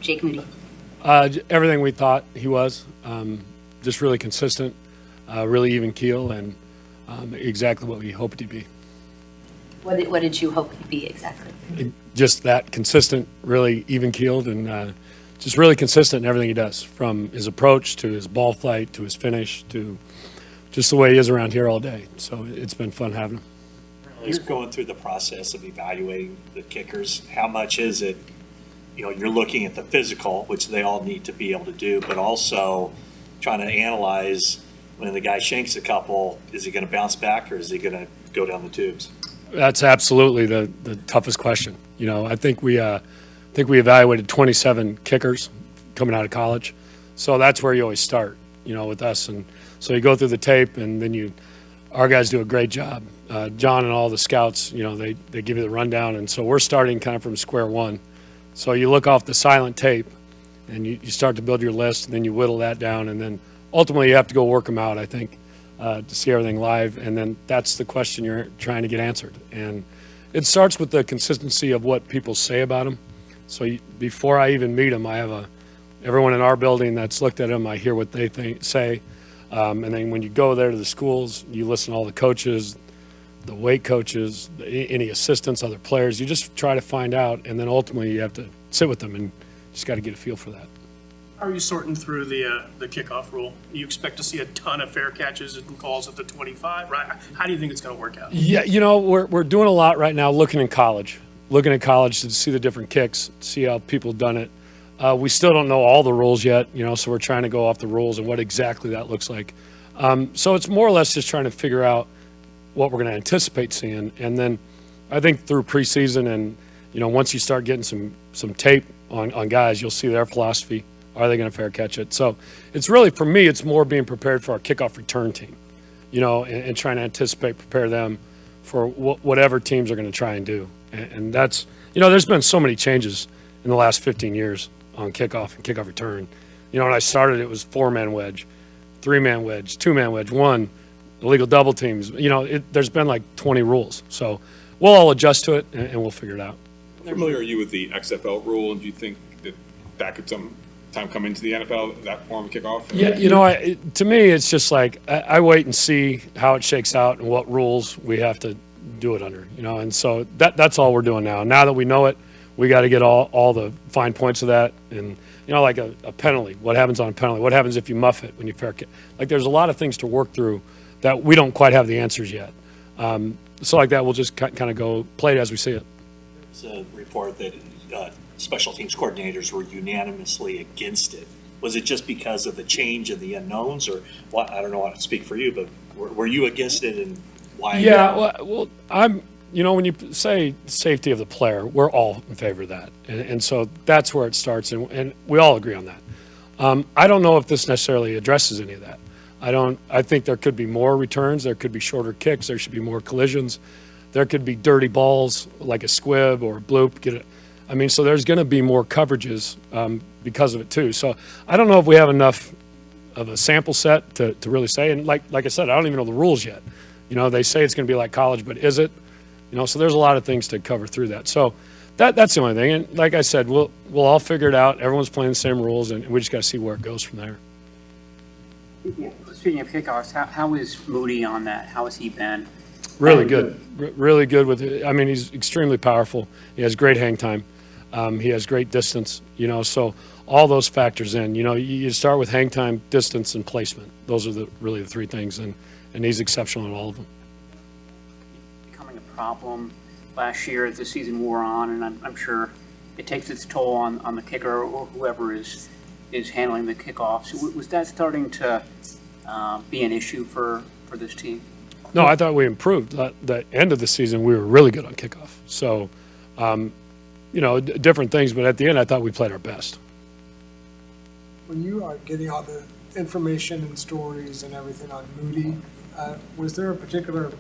Jake Moody? Everything we thought he was. Just really consistent, really even keel, and exactly what we hoped he'd be. What did you hope he'd be exactly? Just that consistent, really even keeled, and just really consistent in everything he does, from his approach to his ball flight to his finish to just the way he is around here all day. So it's been fun having him. He's going through the process of evaluating the kickers. How much is it, you're looking at the physical, which they all need to be able to do, but also trying to analyze when the guy shanks a couple, is he going to bounce back or is he going to go down the tubes? That's absolutely the toughest question. I think we evaluated 27 kickers coming out of college, so that's where you always start. With us, and so you go through the tape, and then our guys do a great job. John and all the scouts, they give you the rundown, and so we're starting kind of from square one. So you look off the silent tape, and you start to build your list, and then you whittle that down, and then ultimately you have to go work them out, I think, to see everything live, and then that's the question you're trying to get answered. And it starts with the consistency of what people say about them. So before I even meet them, I have everyone in our building that's looked at them, I hear what they say. And then when you go there to the schools, you listen to all the coaches, the weight coaches, any assistants, other players. You just try to find out, and then ultimately you have to sit with them and just got to get a feel for that. How are you sorting through the kickoff rule? You expect to see a ton of fair catches and calls at the 25, right? How do you think it's going to work out? Yeah, we're doing a lot right now looking at college to see the different kicks, see how people have done it. We still don't know all the rules yet, so we're trying to go off the rules and what exactly that looks like. So it's more or less just trying to figure out what we're going to anticipate seeing. And then I think through preseason and, once you start getting some tape on guys, you'll see their philosophy. Are they going to fair catch it? So it's really, for me, it's more being prepared for our kickoff return team, and trying to anticipate, prepare them for whatever teams are going to try and do. And that's, there's been so many changes in the last 15 years on kickoff and kickoff return. When I started, it was 4-man wedge, 3-man wedge, 2-man wedge, 1, illegal double teams. There's been like 20 rules. So we'll all adjust to it, and we'll figure it out. How familiar are you with the XFL rule, and do you think that could sometime come into the NFL, that form of kickoff? Yeah, to me, it's just like I wait and see how it shakes out and what rules we have to do it under, and so that's all we're doing now. Now that we know it, we got to get all the fine points of that, and like a penalty. What happens on a penalty? What happens if you muff it when you fair catch? Like, there's a lot of things to work through that we don't quite have the answers yet. So like that, we'll just kind of go play it as we see it. There's a report that special teams coordinators were unanimously against it. Was it just because of the change in the unknowns, or what? I don't know how to speak for you, but were you against it, and why? Yeah, well, I'm. When you say safety of the player, we're all in favor of that, and so that's where it starts, and we all agree on that. I don't know if this necessarily addresses any of that. I think there could be more returns, there could be shorter kicks, there should be more collisions, there could be dirty balls like a squib or a bloop. So there's going to be more coverages because of it too. So I don't know if we have enough of a sample set to really say. And like I said, I don't even know the rules yet. They say it's going to be like college, but is it? So there's a lot of things to cover through that. So that's the only thing. And like I said, we'll all figure it out. Everyone's playing the same rules, and we just got to see where it goes from there. Speaking of kickoffs, how is Moody on that? How has he been? Really good. Really good with it. He's extremely powerful. He has great hang time. He has great distance, so all those factors in. You start with hang time, distance, and placement. Those are really the three things, and he's exceptional in all of them. Becoming a problem last year as the season wore on, and I'm sure it takes its toll on the kicker or whoever is handling the kickoffs. Was that starting to be an issue for this team? No, I thought we improved. The end of the season, we were really good on kickoff. So, different things, but at the end, I thought we played our best. When you are getting all the information and stories and everything on Moody, was there a particular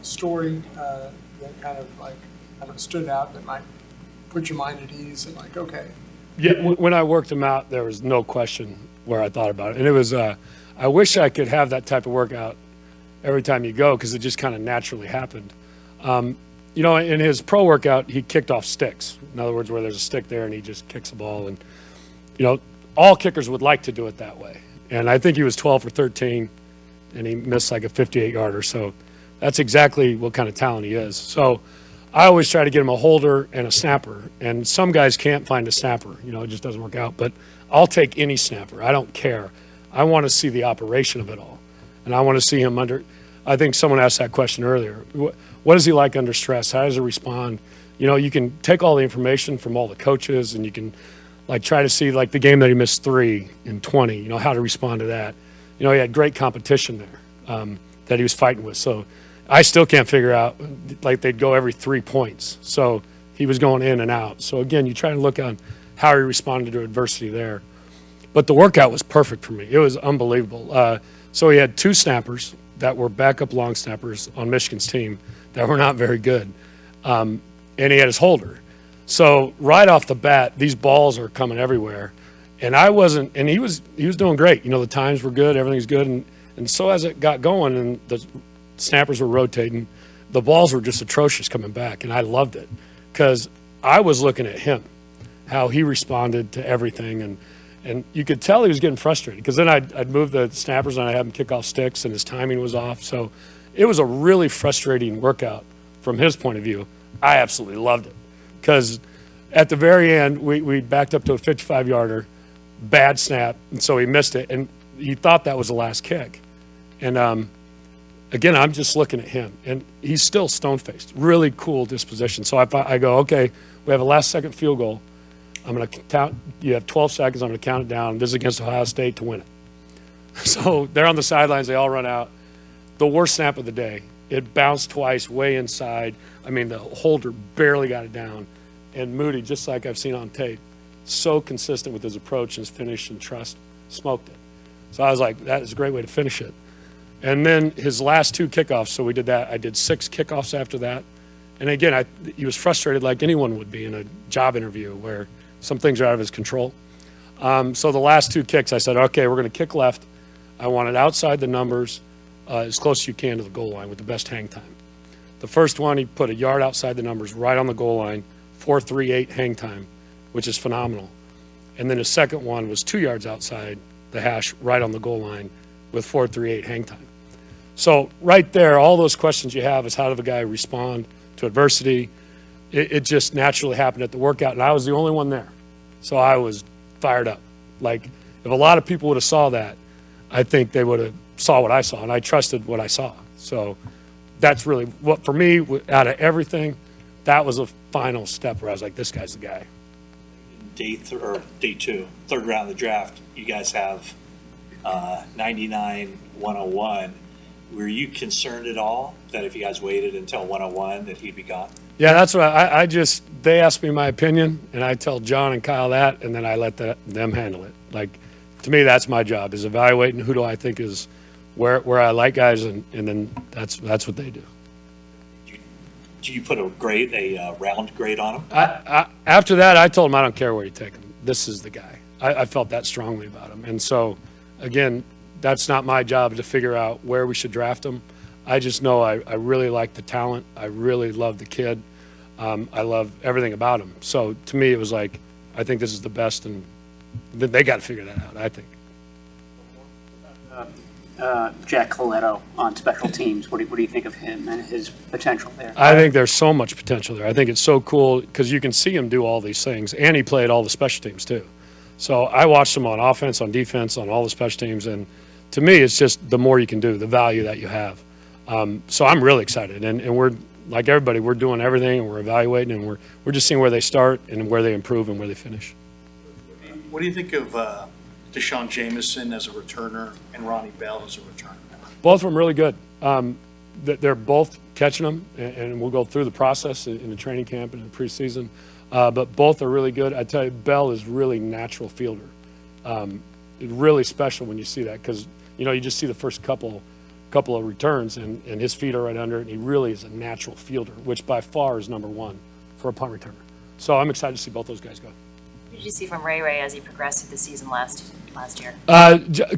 story that kind of stood out that might put your mind at ease and okay? Yeah, when I worked him out, there was no question where I thought about it. And it was, I wish I could have that type of workout every time you go, because it just kind of naturally happened. you know, in his pro workout, he kicked off sticks. In other words, where there's a stick there and he just kicks the ball. And, you know, all kickers would like to do it that way. And I think he was 12 for 13, and he missed like a 58-yarder. So that's exactly what kind of talent he is. So I always try to get him a holder and a snapper. And some guys can't find a snapper. You know, it just doesn't work out. But I'll take any snapper. I don't care. I want to see the operation of it all. And I want to see him under – I think someone asked that question earlier. What is he like under stress? How does he respond? You know, you can take all the information from all the coaches, and you can – like try to see like the game that he missed 3 in 20, you know, how to respond to that. You know, he had great competition there that he was fighting with. So I still can't figure out, like they'd go every 3 points. So he was going in and out. So again, you try to look on how he responded to adversity there. But the workout was perfect for me. It was unbelievable. So he had 2 snappers that were backup long snappers on Michigan's team that were not very good. And he had his holder. So right off the bat, these balls are coming everywhere, and I wasn't. And he was doing great. You know, the times were good, everything's good, and so as it got going and the snappers were rotating, the balls were just atrocious coming back, and I loved it because I was looking at him, how he responded to everything, and you could tell he was getting frustrated because then I'd move the snappers and I'd have him kick off sticks, and his timing was off. So it was a really frustrating workout from his point of view. I absolutely loved it. Because at the very end, we backed up to a 55-yarder, bad snap, and so he missed it. And he thought that was the last kick. And, again, I'm just looking at him. And he's still stone-faced, really cool disposition. So I go, okay, we have a last-second field goal. I'm going to count. You have 12 seconds. I'm going to count it down. This is against Ohio State to win it. So they're on the sidelines. They all run out. The worst snap of the day. It bounced twice, way inside. I mean, the holder barely got it down. And Moody, just like I've seen on tape, so consistent with his approach and his finish and trust, smoked it. So I was like, that is a great way to finish it. And then his last 2 kickoffs, so we did that. I did 6 kickoffs after that. And again, he was frustrated like anyone would be in a job interview where some things are out of his control. So the last 2 kicks, I said, okay, we're going to kick left. I want it outside the numbers, as close as you can to the goal line with the best hang time. The first one, he put a yard outside the numbers right on the goal line, 4.38 hang time, which is phenomenal. And then his second one was 2 yards outside the hash right on the goal line with 4.38 hang time. So right there, all those questions you have is how did the guy respond to adversity? It just naturally happened at the workout, and I was the only one there. So I was fired up. Like, if a lot of people would have saw that, I think they would have saw what I saw, and I trusted what I saw. So that's really what, for me, out of everything, that was a final step where I was like, this guy's the guy. Day 2, third round of the draft, you guys have 99, 101. Were you concerned at all that if you guys waited until 101 that he'd be gone? Yeah, that's what I just, they asked me my opinion, and I tell John and Kyle that, and then I let them handle it. Like, to me, that's my job, is evaluating who do I think is where I like guys, and then that's what they do. Do you put a round grade on him? After that, I told him I don't care where you take him. This is the guy. I felt that strongly about him. And so, again, that's not my job to figure out where we should draft him. I just know I really like the talent. I really love the kid. I love everything about him. So, to me, it was like, I think this is the best, and they got to figure that out, I think. Jack Coletto on special teams. What do you think of him and his potential there? I think there's so much potential there. I think it's so cool because you can see him do all these things, and he played all the special teams too. So I watched him on offense, on defense, on all the special teams, and to me, it's just the more you can do, the value that you have. So I'm really excited, and we're like everybody, we're doing everything, and we're evaluating, and we're just seeing where they start and where they improve and where they finish. What do you think of Deshaun Jameson as a returner and Ronnie Bell as a returner? Both of them really good. They're both catching them, and we'll go through the process in the training camp and in the preseason. But both are really good. I tell you, Bell is really natural fielder. It's really special when you see that because, you just see the first couple of returns, and his feet are right under it, and he really is a natural fielder, which by far is number one for a punt returner. So I'm excited to see both those guys go. What did you see from Ray as he progressed through the season last year?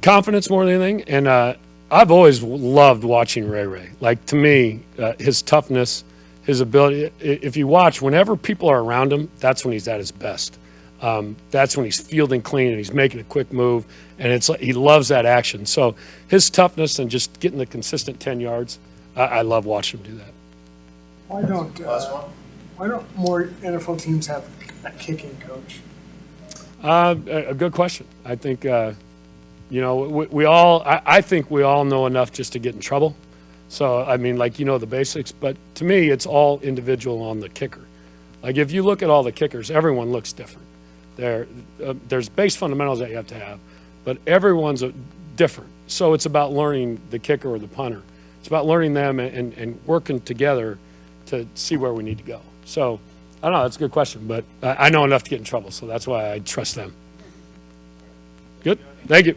Confidence more than anything, and I've always loved watching Ray. Like, to me, his toughness, his ability. If you watch, whenever people are around him, that's when he's at his best. That's when he's fielding clean and he's making a quick move, and it's like he loves that action. So his toughness and just getting the consistent 10 yards, I love watching him do that. Why don't more NFL teams have a kicking coach? A good question. I think, we all, I think we all know enough just to get in trouble. So, I mean, like, the basics, but to me, it's all individual on the kicker. Like, if you look at all the kickers, everyone looks different. There's base fundamentals that you have to have, but everyone's different. So it's about learning the kicker or the punter. It's about learning them and working together to see where we need to go. So, I don't know, that's a good question, but I know enough to get in trouble, so that's why I trust them. Good, thank you.